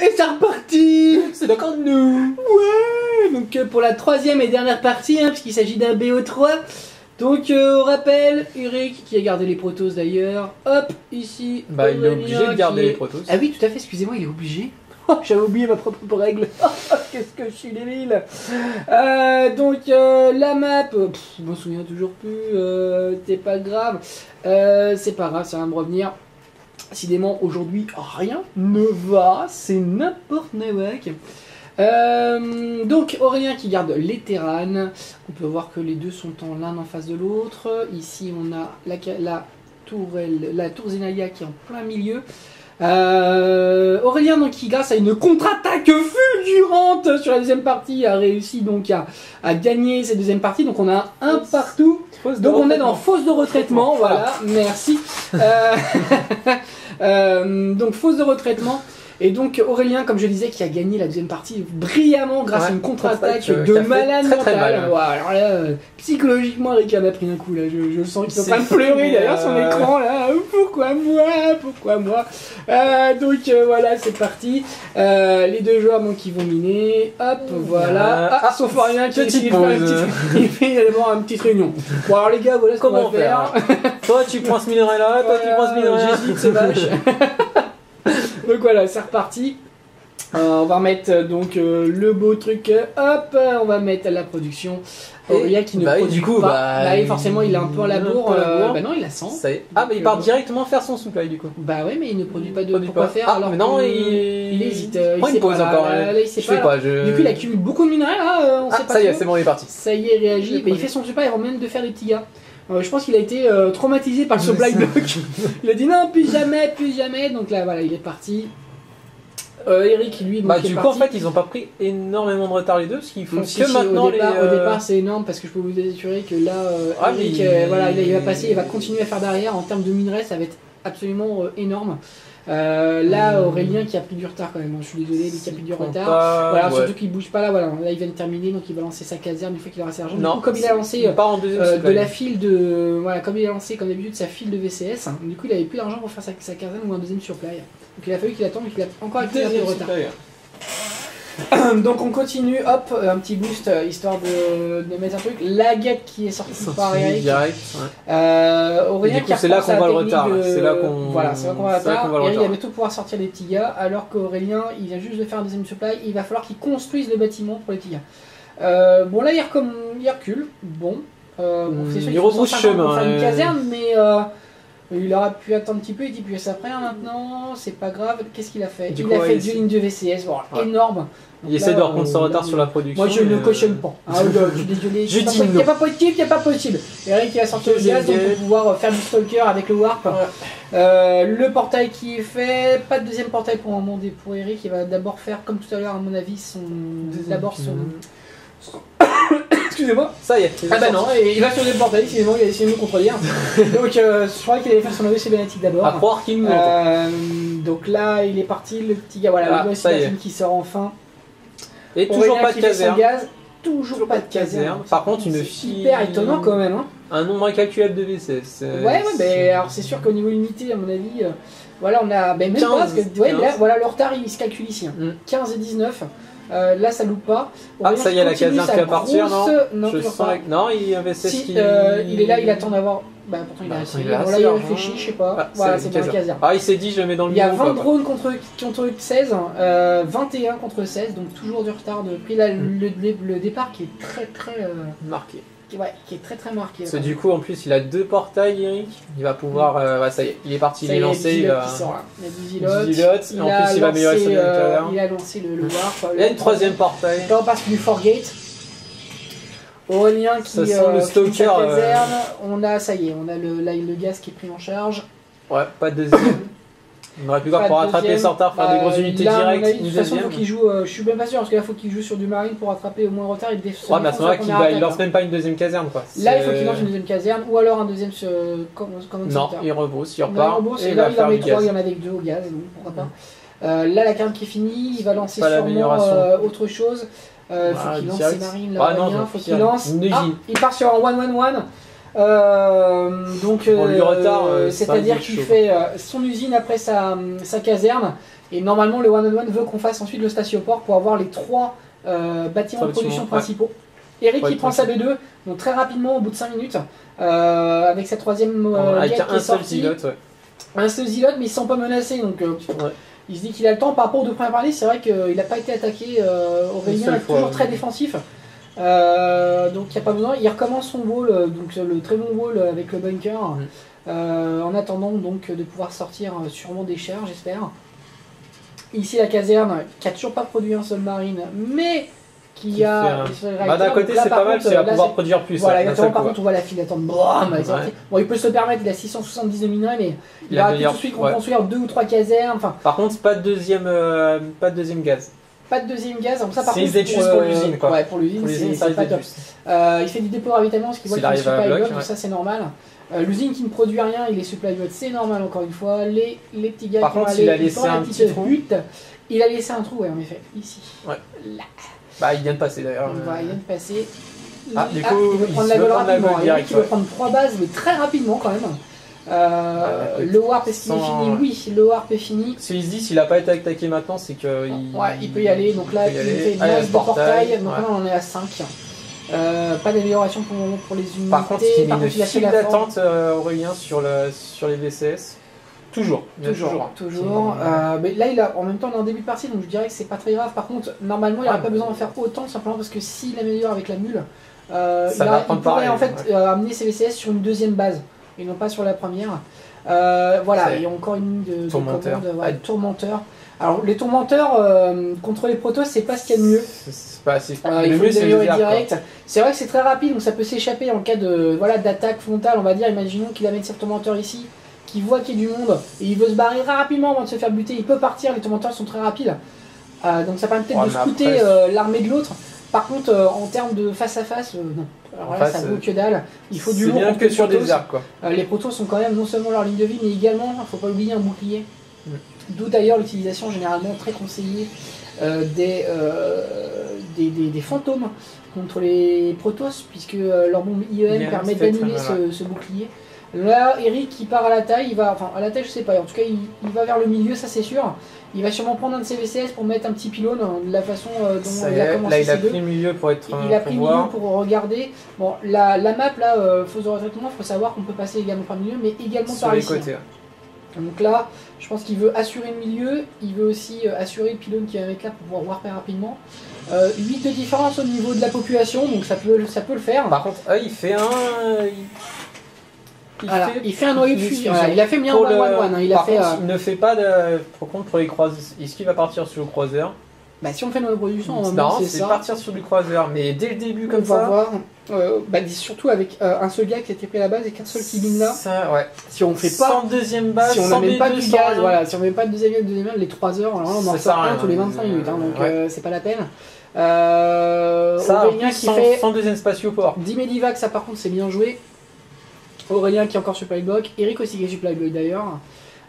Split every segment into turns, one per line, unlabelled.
Et c'est reparti.
C'est d'accord de nous.
Ouais. Donc pour la troisième et dernière partie, hein, puisqu'il s'agit d'un BO3. Donc on rappelle, Eric qui a gardé les protos d'ailleurs. Hop, ici.
Bah il est obligé de garder les protos.
Ah oui, tout à fait, excusez-moi, il est obligé. Oh, j'avais oublié ma propre règle. Qu'est-ce que je suis débile. Donc la map, je m'en souviens toujours plus. C'est pas grave. C'est pas grave, ça va me revenir. Décidément, aujourd'hui, rien ne va. C'est n'importe nawak. Donc Aurélien qui garde les Terranes. On peut voir que les deux sont l'un en face de l'autre. Ici, on a la tour Zenalia qui est en plein milieu. Aurélien donc qui grâce à une contre-attaque fulgurante sur la deuxième partie a réussi donc à gagner cette deuxième partie, donc on a un partout, donc on est dans fosse de retraitement, voilà, merci. Donc fosse de retraitement. Et donc Aurélien, comme je disais, qui a gagné la deuxième partie brillamment grâce à une contre-attaque de malade mental. Ouais, alors là, psychologiquement, Eric en a pris un coup là. Je sens qu'il est en train de pleurer derrière son écran là. Pourquoi moi? Donc voilà, c'est parti. Les deux joueurs donc qui vont miner. Hop, voilà. Sauf Aurélien qui il fait d'abord une petite réunion. Bon alors les gars, voilà ce qu'on va faire.
Toi tu prends ce minerai là, toi tu prends ce minerai là.
J'hésite, c'est vache. Donc voilà, c'est reparti. On va mettre donc le beau truc. Hop, on va mettre la production. Aurélien qui ne produit pas. Et forcément, il est un peu à la bourre. Bah non, il a 100.
Ah, mais il part directement faire son supply du coup.
Bah ouais, mais il ne produit pas de. Pourquoi faire alors
mais non,
il hésite.
Il pose encore.
Là, il sait pas. Du coup, il accumule beaucoup de minerais là. On sait pas.
Ça y est, c'est bon, il est parti.
Ça y est, il réagit. Il fait son supply avant même de faire des petits gars. Je pense qu'il a été traumatisé par le supply block. Il a dit non, plus jamais. Donc là, voilà, il est parti. Eric, lui, donc,
du coup, en fait, ils ont pas pris énormément de retard les deux, parce qu'ils font maintenant
au départ, c'est énorme parce que je peux vous assurer que là, Eric, voilà, il va passer, il va continuer à faire derrière. En termes de minerais, ça va être absolument énorme. Là, Aurélien qui a pris du retard quand même. Je suis désolé, lui qui a pris du retard. Voilà, surtout qu'il bouge pas là. Voilà, là il vient de terminer, donc il va lancer sa caserne une fois qu'il aura ses argent. Du coup, comme il a lancé de la file de, voilà, comme il a lancé comme d'habitude sa file de VCS, hein, du coup il avait plus d'argent pour faire sa caserne ou un deuxième supply. Donc il a fallu qu'il attende, qu'il a encore un peu de retard. Donc on continue, hop, un petit boost histoire de mettre un truc. La guette qui est sortie par Eric. Aurélien qui
c'est là qu'on voit le retard. C'est là qu'on
va le retard. Eric va bientôt pouvoir sortir les petits gars, alors qu'Aurélien il vient juste de faire un deuxième supply. Il va falloir qu'il construise le bâtiment pour les petits gars. Bon là il recule. Bon, c'est sûr qu'il rebrousse chemin pour faire une caserne, mais il aurait pu attendre un petit peu, il dit puis ça après maintenant, c'est pas grave. Qu'est-ce qu'il a fait? Il a fait 2 lignes de VCS, bon, énorme.
Il essaie de reprendre son retard sur la production.
Moi je ne cautionne pas. Je suis désolé. Il n'y a pas possible. Eric il a sorti le gaz donc pour pouvoir faire du stalker avec le warp. Le portail qui est fait, pas de deuxième portail pour un moment pour Eric. Il va d'abord faire comme tout à l'heure à mon avis son. Excusez-moi.
Ça y est.
Ah bah non, et il va sur le portail, sinon il a essayé de nous contredire. Donc je crois qu'il allait faire son AVC Bénétique d'abord.
À croire qu'il nous
donc là il est parti, le petit gars, voilà, le team qui sort enfin.
Et toujours pas de caserne.
Toujours pas de caserne.
Par contre une fille.
Hyper étonnant quand même. Hein.
Un nombre incalculable de VCS.
Ouais, mais alors c'est sûr qu'au niveau unité, à mon avis, voilà, on a. Ben, même 15, pas, parce que là, voilà, le retard il se calcule ici. 15 et 19. Là ça loupe pas.
Ça y est, la caserne qui va partir, non?
Non,
il y avait
il est là, il attend d'avoir. Bah pourtant il a assez. Bon, là il réfléchit, je sais pas. Voilà, c'est dans la caserne.
Il s'est dit je mets dans le
Il y a 20 drones contre 16, 21 contre 16, donc toujours du retard de prix. Là le départ qui est très
marqué.
Ouais, qui est très marqué.
Parce que du coup, en plus, il a 2 portails, Eric. Il va pouvoir. Ça y est, il est parti, il est lancé. Il a
du
Zilot. Et en plus, il va améliorer son caserne.
Il a lancé le warp.
Il y a une 3ème portail.
Là, on passe du Forgate. Aurélien qui
le stalker.
Caserne. On a, ça y est, on a le gaz qui est pris en charge.
Ouais, pas de deuxième. On aurait pu voir pour rattraper son retard, faire des grosses unités directes.
De toute façon, faut qu'il joue. Je suis même pas sûr parce que là, faut qu'il joue sur du marine pour rattraper au moins le retard.
Ouais, mais à ce moment-là, il lance même pas une deuxième caserne quoi.
Là, il faut qu'il lance une deuxième caserne ou alors un deuxième.
Non, il rebrousse, il repart.
Et là, il en met 3, il y en a avec 2 au gaz, donc pourquoi pas. Là, la carte qui est finie, il va lancer sûrement autre chose. Faut qu'il lance ses marines là. Faut qu'il lance. Il part sur un 1-1-1. Donc, c'est-à-dire qu'il fait son usine après sa caserne, Et normalement, le one-on-one veut qu'on fasse ensuite le spatioport pour avoir les 3 bâtiments de production principaux. Eric qui prend sa B2, donc très rapidement, au bout de 5 minutes, avec sa 3ème
avec
gate qui est sortie. Un seul zilote, mais il ne se sent pas menacé, donc il se dit qu'il a le temps. Par rapport aux 2 premières parties, c'est vrai qu'il n'a pas été attaqué. Aurélien est toujours très défensif. Donc il n'y a pas besoin. Il recommence son wall, donc le très bon wall avec le bunker, en attendant donc de pouvoir sortir sûrement des chars, j'espère. Ici la caserne qui a toujours pas produit un seul marine, mais qui a.
D'un côté c'est pas mal, c'est à pouvoir produire plus.
Voilà, exactement. Par contre on voit la file d'attente. Bon, il peut se le permettre, il a 670 de minerais, mais il va tout de suite construire 2 ou 3 casernes.
Par contre pas de deuxième gaz.
Pas de deuxième gaz, donc ça par contre
c'est juste pour l'usine quoi.
Ouais, pour l'usine c'est pas top. Il fait du dépôt de ravitaillement parce qu'il voit qu'il est supply block, donc ça c'est normal. L'usine qui ne produit rien, il est supply block, c'est normal encore une fois. Les petits gars
par contre il a laissé un petit trou.
Il a laissé un trou, ouais en effet, ici.
Ouais. Là. Il vient de passer d'ailleurs.
Il vient de passer.
Du coup,
il veut prendre la gueule rapidement. Il veut prendre 3 bases, mais très rapidement quand même. Le warp, est-ce qu'il est fini? Oui, le warp est fini.
Si il se dit s'il n'a pas été attaqué maintenant, c'est qu'il
il peut y aller. Donc là, il fait une base de portail. Donc là, on en est à 5. Pas d'amélioration pour les unités.
Par contre, il met une file d'attente, Aurélien, sur les VCS. Toujours. Mais là, en même temps, on est en début de partie, donc je dirais que c'est pas très grave. Par contre, normalement, il n'y aurait pas besoin d'en faire autant, simplement parce que s'il améliore avec la mule, il pourrait en fait amener ses VCS sur une 2ème base. Et non pas sur la première. Voilà, il y a encore une ligne de tourmenteur. Alors les tourmenteurs contre les protos, c'est pas ce qu'il y a de mieux. C'est pas assez.
Il faut les améliorer direct. C'est vrai que c'est très rapide, donc ça peut s'échapper en cas de d'attaque frontale, on va dire. Imaginons qu'il amène ses tourmenteurs ici, qu'il voit qu'il y a du monde et il veut se barrer très rapidement avant de se faire buter. Il peut partir, les tourmenteurs sont très rapides. Donc ça permet peut-être de scouter l'armée de l'autre. Par contre, en termes de face à face, non. Alors là, ça vaut que dalle. Il faut du lourd.
C'est bien que sur des arbres, quoi.
Les protos sont quand même non seulement leur ligne de vie, mais également, il ne faut pas oublier un bouclier. D'où d'ailleurs l'utilisation généralement très conseillée des fantômes contre les protos, puisque leur bombe IEM permet d'annuler ce bouclier. Là, Eric qui part à la taille, il va, enfin à la taille je sais pas, en tout cas il va vers le milieu, ça c'est sûr. Il va sûrement prendre un de ses VCS pour mettre un petit pylône de la façon dont il a commencé.
Là il a pris le milieu pour être.
Il a pris le milieu pour regarder. Bon, la map là, fosse de retraitement, il faut savoir qu'on peut passer également par le milieu, mais également par ici.
Côtés.
Donc là, je pense qu'il veut assurer le milieu, il veut aussi assurer le pylône qui va être là pour pouvoir warper rapidement. 8 de différence au niveau de la population, donc ça peut le faire.
Par contre, il fait un.
Il fait un noyau de fusion. Il a fait bien en one-one. Il
ne fait pas de. Par contre, pour les croiseurs, est-ce qu'il va partir sur le croiseur?
Bah, si on fait notre production,
c'est partir sur du croiseur, mais dès le début, comme
ça. On va voir. Surtout avec un seul gars qui a été pris à la base et qu'un seul qui mine là. Si on fait pas.
Sans deuxième base,
si on n'amène pas du gaz, voilà, si on met pas de deuxième les 3 heures, alors là, on en sort un tous les 25 minutes, donc c'est pas la peine.
Aurélien qui fait. Sans deuxième spatioport.
10 Medivac, ça par contre, c'est bien joué. Aurélien qui est encore supply block, Eric aussi qui est supply block d'ailleurs.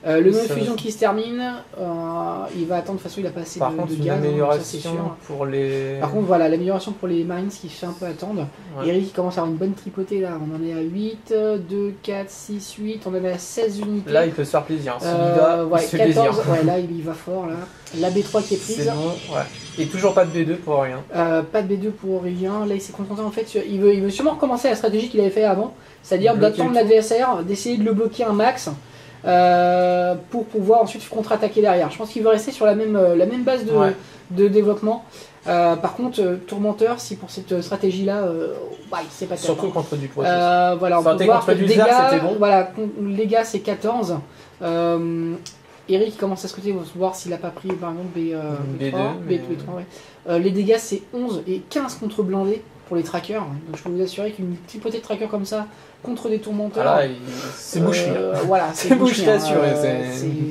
Le noyau de fusion qui se termine, il va attendre, de toute façon il a pas assez de gaz, ça c'est sûr.
Pour les...
Par contre voilà, l'amélioration pour les Marines qui fait un peu attendre. Eric commence à avoir une bonne tripotée là, on en est à 8, 2, 4, 6, 8, on en est à 16 unités.
Là il peut se faire plaisir,
14, là il va fort là. La B3 qui est prise.
C'est bon, Et toujours pas de B2 pour Aurélien.
Pas de B2 pour Aurélien, là il s'est concentré en fait, il veut sûrement recommencer la stratégie qu'il avait fait avant, c'est-à-dire d'attendre l'adversaire, d'essayer de le bloquer un max. Pour pouvoir ensuite contre-attaquer derrière. Je pense qu'il veut rester sur la même base de développement. Par contre, Tourmenteur, si pour cette stratégie-là, c'est pas
surtout contre du Protoss.
Voilà, on peut voir que les dégâts, voilà, les gars c'est 14. Eric commence à scruter, on va voir s'il a pas pris par exemple B3. Les dégâts c'est 11 et 15 contre blindés pour les trackers. Donc je peux vous assurer qu'une tripotée de trackers comme ça contre des tourmenteurs,
c'est bouché.
Voilà, c'est bouché,
assuré.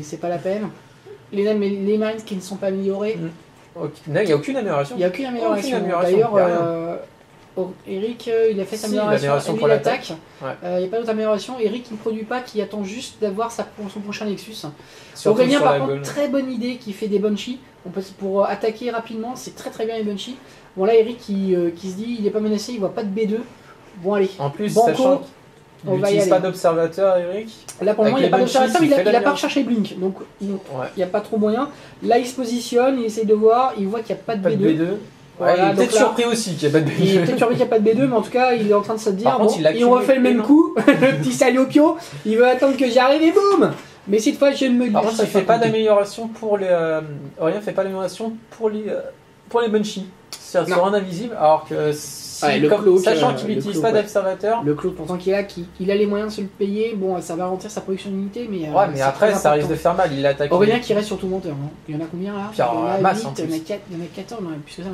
C'est pas la peine. Les Marines qui ne sont pas améliorés.
Il n'y a aucune amélioration.
Il n'y a aucune amélioration. D'ailleurs, Eric, il a fait sa amélioration pour l'attaque. Il n'y a pas d'autre amélioration. Eric, il ne produit pas, qui attend juste d'avoir son prochain Nexus. Aurélien, par contre, très bonne idée, qui fait des Bunchy. Pour attaquer rapidement, c'est très très bien les Bunchy. Bon, là, Eric qui se dit il n'est pas menacé, il voit pas de B2. Bon, allez.
En plus,
Banco, On va y
aller.
Il
pas d'observateur, Eric.
Là pour le moment il n'y a pas d'observateur, il a pas recherché Blink, donc il n'y a pas trop moyen. Là il se positionne, il essaye de voir, il voit qu'il n'y a pas de B2.
Voilà, il est peut-être surpris aussi qu'il n'y a pas de B2.
Il est peut-être surpris qu'il n'y a pas de B2, mais en tout cas il est en train de se dire, bon, et on refait le même coup, le petit Saliopio, il veut attendre que j'arrive et boum. Mais cette fois je ne me dis
pas. Par contre il ne fait pas d'amélioration pour les... Aurélien fait pas d'amélioration pour les Bunchy. C'est-à-dire sur un invisible, alors que... sachant qu'il n'utilise pas d'observateur.
Le Claude, pourtant qu'il a les moyens de se le payer, bon, ça va ralentir sa production d'unité, mais.
Ouais, mais après, ça risque de faire mal, il attaque.
Aurélien qui reste sur tout monteur. Hein. Il y en a combien là?
Puis,
il y en a 8,
en
il y en a 14, non, plus que ça,